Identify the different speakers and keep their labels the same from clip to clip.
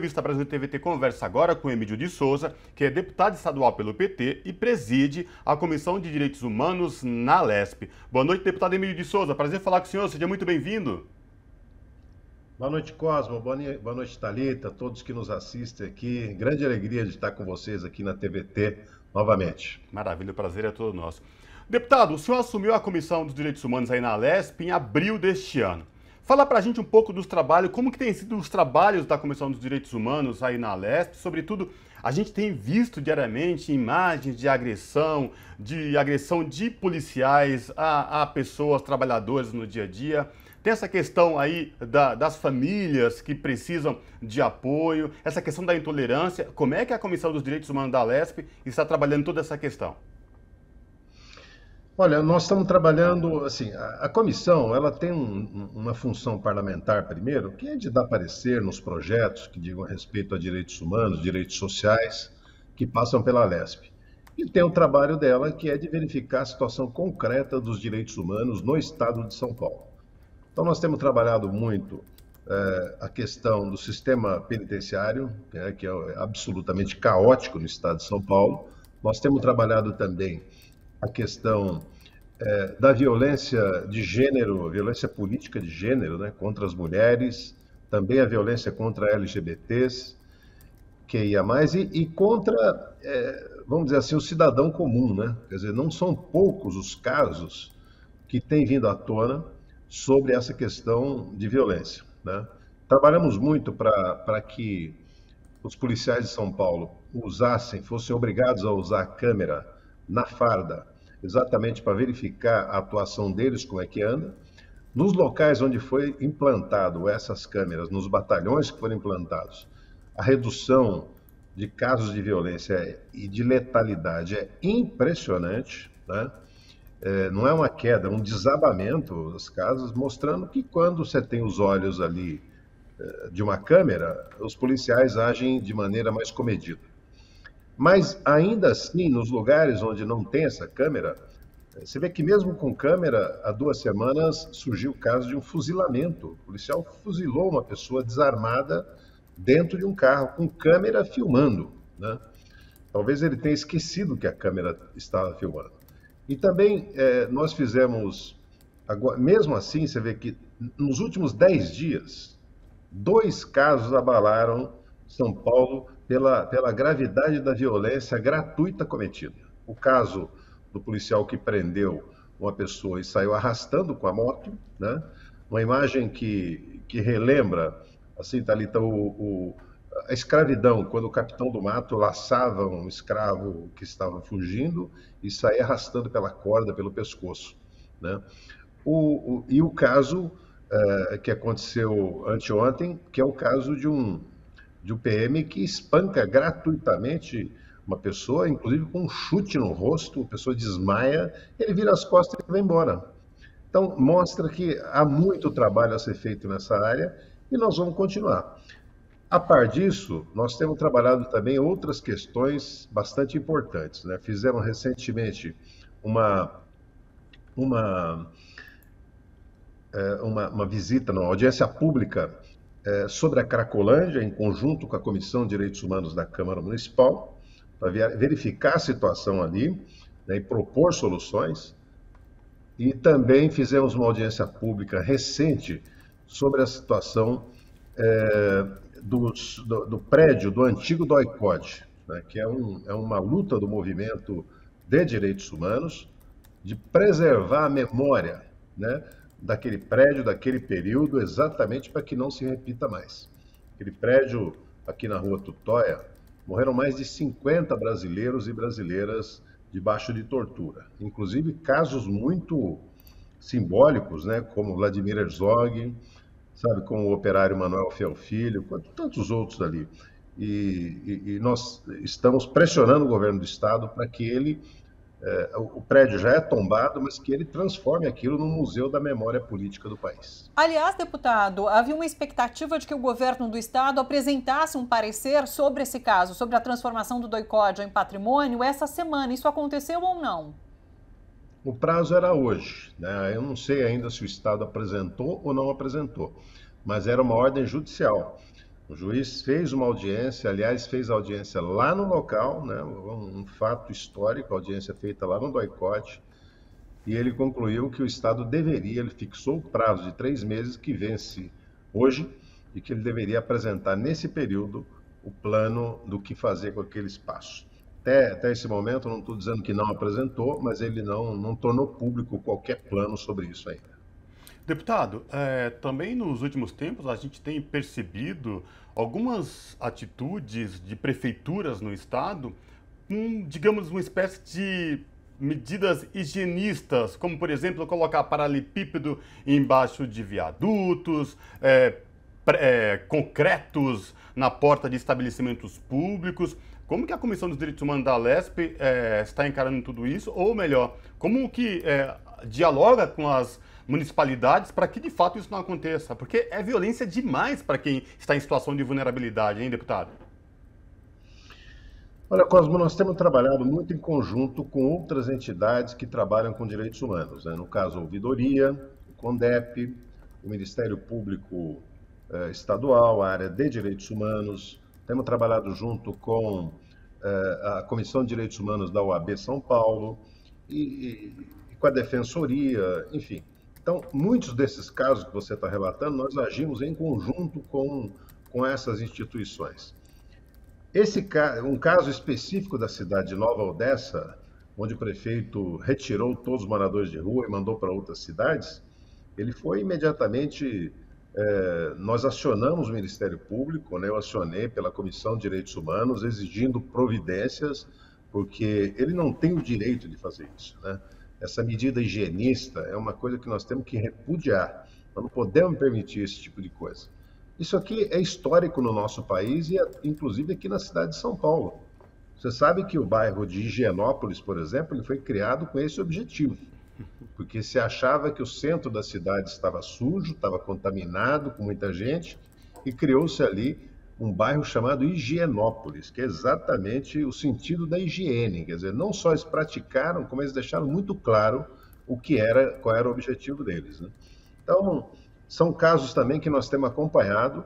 Speaker 1: Revista Brasil TVT conversa agora com Emílio de Souza, que é deputado estadual pelo PT e preside a Comissão de Direitos Humanos na Alesp. Boa noite, deputado Emílio de Souza. Prazer falar com o senhor. Seja muito bem-vindo.
Speaker 2: Boa noite, Cosmo. Boa noite, Thalita, todos que nos assistem aqui. Grande alegria de estar com vocês aqui na TVT novamente.
Speaker 1: Maravilha, o prazer é todo nosso. Deputado, o senhor assumiu a Comissão dos Direitos Humanos aí na Alesp em abril deste ano. Fala pra gente um pouco dos trabalhos, como que tem sido os trabalhos da Comissão dos Direitos Humanos aí na Alesp, sobretudo, a gente tem visto diariamente imagens de agressão de policiais a pessoas, trabalhadores no dia a dia. Tem essa questão aí das famílias que precisam de apoio, essa questão da intolerância. Como é que a Comissão dos Direitos Humanos da Alesp está trabalhando toda essa questão?
Speaker 2: Olha, nós estamos trabalhando, assim, a comissão, ela tem uma função parlamentar, primeiro, que é de dar parecer nos projetos que digam respeito a direitos humanos, direitos sociais, que passam pela Alesp. E tem o trabalho dela, que é de verificar a situação concreta dos direitos humanos no estado de São Paulo. Então, nós temos trabalhado muito a questão do sistema penitenciário, que é absolutamente caótico no estado de São Paulo. Nós temos trabalhado também a questão da violência de gênero, violência política de gênero, né, contra as mulheres, também a violência contra LGBTs, QIA+, e contra, vamos dizer assim, o cidadão comum, né? Quer dizer, não são poucos os casos que têm vindo à tona sobre essa questão de violência, né? Trabalhamos muito para que os policiais de São Paulo fossem obrigados a usar a câmera na farda, exatamente para verificar a atuação deles, como é que anda. Nos locais onde foi implantado essas câmeras, nos batalhões que foram implantados, a redução de casos de violência e de letalidade é impressionante, né? Não é uma queda, é um desabamento dos casos, mostrando que quando você tem os olhos ali de uma câmera, os policiais agem de maneira mais comedida. Mas ainda assim, nos lugares onde não tem essa câmera, você vê que mesmo com câmera, há 2 semanas surgiu o caso de um fuzilamento. O policial fuzilou uma pessoa desarmada dentro de um carro, com câmera filmando, né? Talvez ele tenha esquecido que a câmera estava filmando. E também nós fizemos, agora, mesmo assim, você vê que nos últimos 10 dias, 2 casos abalaram São Paulo pela gravidade da violência gratuita cometida. O caso do policial que prendeu uma pessoa e saiu arrastando com a moto, né? Uma imagem que relembra, assim, Thalita, a escravidão, quando o capitão do mato laçava um escravo que estava fugindo e saía arrastando pela corda, pelo pescoço, né? E o caso que aconteceu anteontem, que é o caso de um PM que espanca gratuitamente uma pessoa, inclusive com um chute no rosto, a pessoa desmaia, ele vira as costas e vai embora. Então, mostra que há muito trabalho a ser feito nessa área e nós vamos continuar. A par disso, nós temos trabalhado também outras questões bastante importantes, né? Fizemos recentemente uma, uma, uma visita, uma audiência pública sobre a Cracolândia, em conjunto com a Comissão de Direitos Humanos da Câmara Municipal, para verificar a situação ali, né, e propor soluções. E também fizemos uma audiência pública recente sobre a situação do prédio do antigo DOI-CODE, né, que é uma luta do movimento de direitos humanos de preservar a memória, né, daquele prédio, daquele período, exatamente para que não se repita mais. Aquele prédio aqui na Rua Tutóia, morreram mais de 50 brasileiros e brasileiras debaixo de tortura. Inclusive casos muito simbólicos, né, como Vladimir Herzog, sabe, como o operário Manuel Fiel Filho, quanto tantos outros ali. E nós estamos pressionando o governo do estado para que ele, o prédio já é tombado, mas que ele transforme aquilo num museu da memória política do país.
Speaker 3: Aliás, deputado, havia uma expectativa de que o governo do estado apresentasse um parecer sobre esse caso, sobre a transformação do DOI-CODE em patrimônio essa semana. Isso aconteceu ou não?
Speaker 2: O prazo era hoje, né? Eu não sei ainda se o estado apresentou ou não apresentou, mas era uma ordem judicial. O juiz fez uma audiência, aliás, fez a audiência lá no local, né? Um fato histórico, a audiência feita lá no DOI-CODE, e ele concluiu que o Estado deveria, ele fixou o prazo de 3 meses, que vence hoje, e que ele deveria apresentar nesse período o plano do que fazer com aquele espaço. Até esse momento, não estou dizendo que não apresentou, mas ele não tornou público qualquer plano sobre isso ainda.
Speaker 1: Deputado, também nos últimos tempos a gente tem percebido algumas atitudes de prefeituras no estado com, digamos, uma espécie de medidas higienistas, como, por exemplo, colocar paralelepípedo embaixo de viadutos, concretos na porta de estabelecimentos públicos. Como que a Comissão dos Direitos Humanos da Alesp está encarando tudo isso? Ou melhor, como que dialoga com as municipalidades para que de fato isso não aconteça? Porque é violência demais para quem está em situação de vulnerabilidade, hein, deputado?
Speaker 2: Olha, Cosmo, nós temos trabalhado muito em conjunto com outras entidades que trabalham com direitos humanos, né? No caso, a Ouvidoria, o CONDEP, o Ministério Público Estadual, a área de direitos humanos. Temos trabalhado junto com a Comissão de Direitos Humanos da OAB São Paulo e com a Defensoria, enfim. Então, muitos desses casos que você está relatando, nós agimos em conjunto com essas instituições. Um caso específico da cidade de Nova Odessa, onde o prefeito retirou todos os moradores de rua e mandou para outras cidades, ele foi imediatamente... nós acionamos o Ministério Público, né? Eu acionei pela Comissão de Direitos Humanos, exigindo providências, porque ele não tem o direito de fazer isso, né? Essa medida higienista é uma coisa que nós temos que repudiar. Nós não podemos permitir esse tipo de coisa. Isso aqui é histórico no nosso país e, inclusive, aqui na cidade de São Paulo. Você sabe que o bairro de Higienópolis, por exemplo, ele foi criado com esse objetivo, porque se achava que o centro da cidade estava sujo, estava contaminado com muita gente, e criou-se ali um bairro chamado Higienópolis, que é exatamente o sentido da higiene. Quer dizer, não só eles praticaram, como eles deixaram muito claro qual era o objetivo deles, né? Então, são casos também que nós temos acompanhado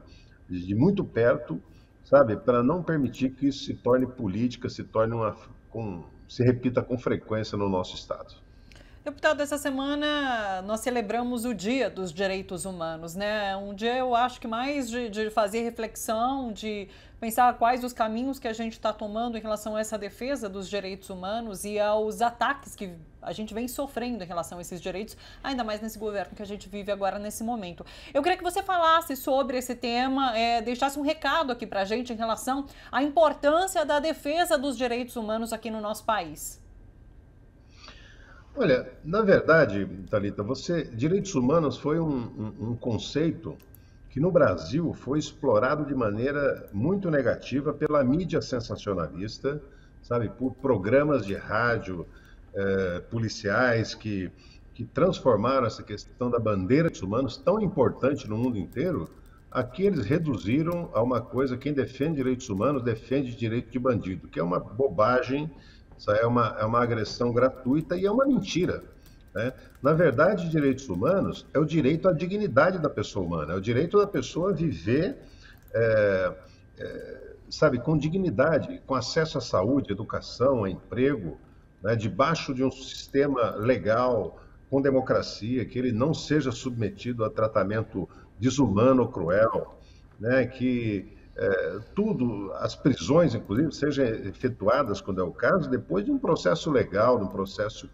Speaker 2: de muito perto, sabe, para não permitir que isso se torne política, se repita com frequência no nosso estado.
Speaker 3: Deputado, essa semana nós celebramos o Dia dos Direitos Humanos, né? Um dia, eu acho que mais de fazer reflexão, de pensar quais os caminhos que a gente está tomando em relação a essa defesa dos direitos humanos e aos ataques que a gente vem sofrendo em relação a esses direitos, ainda mais nesse governo que a gente vive agora nesse momento. Eu queria que você falasse sobre esse tema, deixasse um recado aqui para a gente em relação à importância da defesa dos direitos humanos aqui no nosso país.
Speaker 2: Olha, na verdade, Thalita, direitos humanos foi um conceito que no Brasil foi explorado de maneira muito negativa pela mídia sensacionalista, sabe, por programas de rádio policiais que transformaram essa questão da bandeira dos humanos tão importante no mundo inteiro, aqui eles reduziram a uma coisa: quem defende direitos humanos defende direito de bandido, que é uma bobagem. Isso é uma agressão gratuita e é uma mentira, né? Na verdade, direitos humanos é o direito à dignidade da pessoa humana, é o direito da pessoa viver, sabe, com dignidade, com acesso à saúde, educação, a emprego, né, debaixo de um sistema legal, com democracia, que ele não seja submetido a tratamento desumano ou cruel, né, que as prisões, inclusive, sejam efetuadas, quando é o caso, depois de um processo legal, de um processo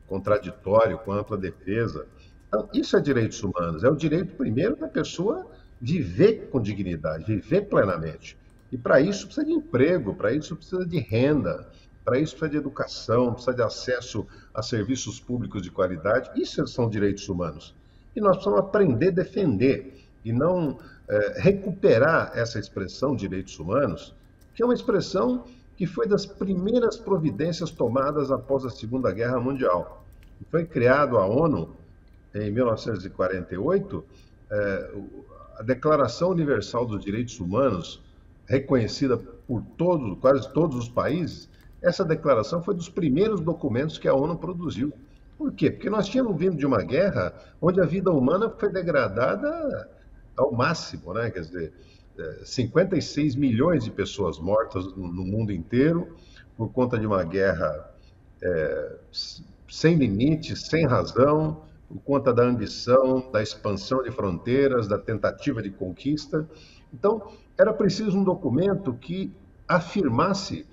Speaker 2: contraditório, com ampla defesa. Então, isso é direitos humanos, é o direito, primeiro, da pessoa viver com dignidade, viver plenamente. E para isso precisa de emprego, para isso precisa de renda, para isso precisa de educação, precisa de acesso a serviços públicos de qualidade. Isso são direitos humanos. E nós precisamos aprender a defender e não recuperar essa expressão direitos humanos, que é uma expressão que foi das primeiras providências tomadas após a Segunda Guerra Mundial. Foi criado a ONU em 1948, a Declaração Universal dos Direitos Humanos, reconhecida por quase todos os países. Essa declaração foi dos primeiros documentos que a ONU produziu. Por quê? Porque nós tínhamos vindo de uma guerra onde a vida humana foi degradada ao máximo, né? Quer dizer, 56 milhões de pessoas mortas no mundo inteiro por conta de uma guerra sem limites, sem razão, por conta da ambição, da expansão de fronteiras, da tentativa de conquista. Então, era preciso um documento que afirmasse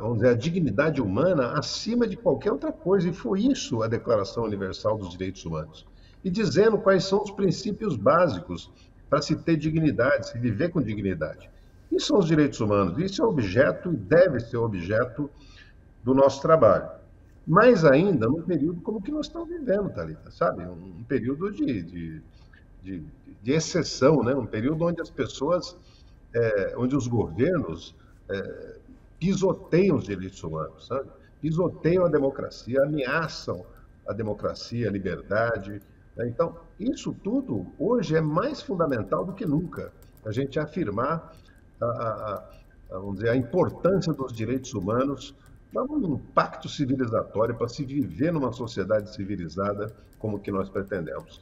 Speaker 2: vamos dizer, a dignidade humana acima de qualquer outra coisa, e foi isso a Declaração Universal dos Direitos Humanos. E dizendo quais são os princípios básicos para se ter dignidade, se viver com dignidade. Isso são os direitos humanos, isso é objeto e deve ser objeto do nosso trabalho. Mais ainda num período como o que nós estamos vivendo, Thalita, sabe? Um período de exceção, né? Um período onde as pessoas, onde os governos pisoteiam os direitos humanos, sabe? Pisoteiam a democracia, ameaçam a democracia, a liberdade. Né? Então, isso tudo hoje é mais fundamental do que nunca, a gente afirmar vamos dizer, a importância dos direitos humanos para um pacto civilizatório, para se viver numa sociedade civilizada como que nós pretendemos.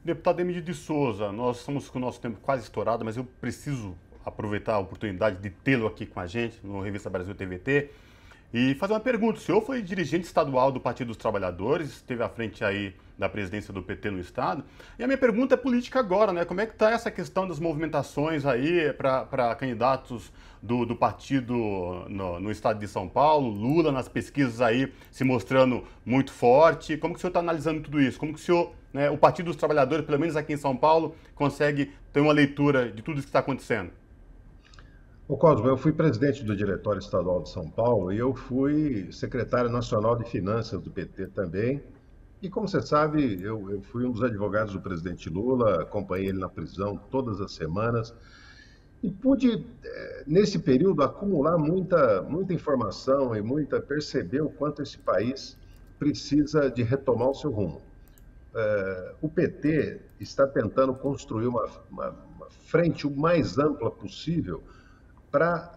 Speaker 1: Deputado Emídio de Souza, nós estamos com o nosso tempo quase estourado, mas eu preciso aproveitar a oportunidade de tê-lo aqui com a gente no Revista Brasil TVT e fazer uma pergunta. O senhor foi dirigente estadual do Partido dos Trabalhadores, esteve à frente aí da presidência do PT no estado, e a minha pergunta é política agora, né? Como é que está essa questão das movimentações aí para candidatos do partido no estado de São Paulo, Lula nas pesquisas aí se mostrando muito forte? Como que o senhor está analisando tudo isso? Como que o senhor, né, o Partido dos Trabalhadores, pelo menos aqui em São Paulo, consegue ter uma leitura de tudo isso que está acontecendo?
Speaker 2: Ô Cosmo, eu fui presidente do Diretório Estadual de São Paulo e eu fui secretário nacional de Finanças do PT também. E como você sabe, eu fui um dos advogados do presidente Lula, acompanhei ele na prisão todas as semanas e pude, nesse período, acumular muita informação e perceber o quanto esse país precisa de retomar o seu rumo. O PT está tentando construir uma frente o mais ampla possível para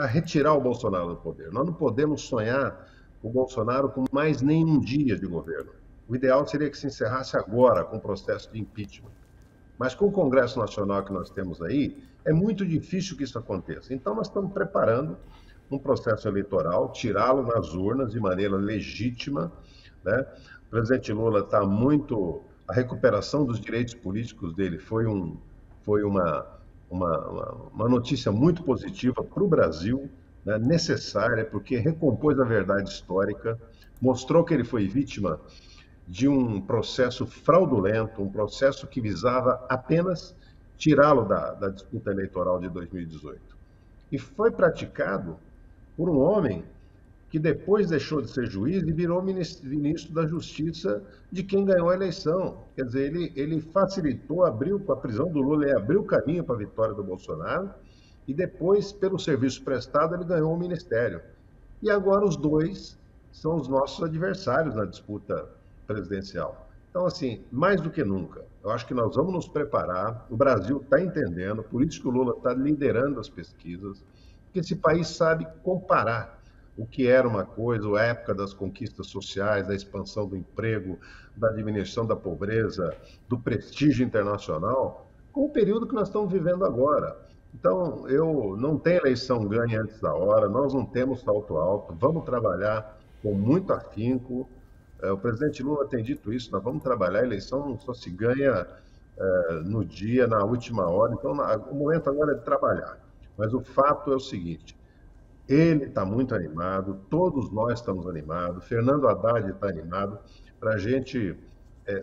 Speaker 2: retirar o Bolsonaro do poder. Nós não podemos sonhar o Bolsonaro com mais nenhum dia de governo. O ideal seria que se encerrasse agora com o processo de impeachment. Mas com o Congresso Nacional que nós temos aí, é muito difícil que isso aconteça. Então nós estamos preparando um processo eleitoral, tirá-lo nas urnas de maneira legítima, né? O presidente Lula está muito... A recuperação dos direitos políticos dele foi uma notícia muito positiva para o Brasil, né, necessária, porque recompôs a verdade histórica, mostrou que ele foi vítima de um processo fraudulento, um processo que visava apenas tirá-lo da disputa eleitoral de 2018. E foi praticado por um homem que depois deixou de ser juiz e virou ministro da Justiça de quem ganhou a eleição. Quer dizer, ele facilitou, abriu, com a prisão do Lula, ele abriu caminho para a vitória do Bolsonaro e depois, pelo serviço prestado, ele ganhou o ministério. E agora os dois são os nossos adversários na disputa presidencial. Então, assim, mais do que nunca, eu acho que nós vamos nos preparar, o Brasil está entendendo, por isso que o Lula está liderando as pesquisas, porque esse país sabe comparar o que era uma coisa, a época das conquistas sociais, da expansão do emprego, da diminuição da pobreza, do prestígio internacional, com o período que nós estamos vivendo agora. Então, eu não tenho eleição ganha antes da hora, nós não temos salto alto, vamos trabalhar com muito afinco. O presidente Lula tem dito isso, nós vamos trabalhar, a eleição só se ganha no dia, na última hora, então o momento agora é de trabalhar. Mas o fato é o seguinte, ele está muito animado, todos nós estamos animados, Fernando Haddad está animado para a gente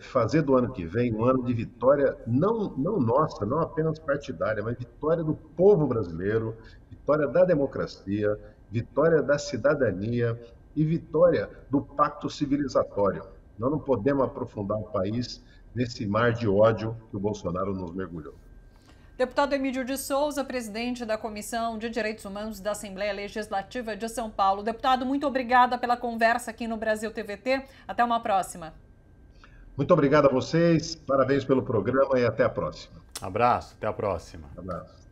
Speaker 2: fazer do ano que vem um ano de vitória, não nossa, não apenas partidária, mas vitória do povo brasileiro, vitória da democracia, vitória da cidadania e vitória do pacto civilizatório. Nós não podemos aprofundar o país nesse mar de ódio que o Bolsonaro nos mergulhou.
Speaker 3: Deputado Emídio de Souza, presidente da Comissão de Direitos Humanos da Assembleia Legislativa de São Paulo. Deputado, muito obrigada pela conversa aqui no Brasil TVT. Até uma próxima.
Speaker 2: Muito obrigado a vocês, parabéns pelo programa e até a próxima.
Speaker 1: Abraço, até a próxima.
Speaker 2: Abraço.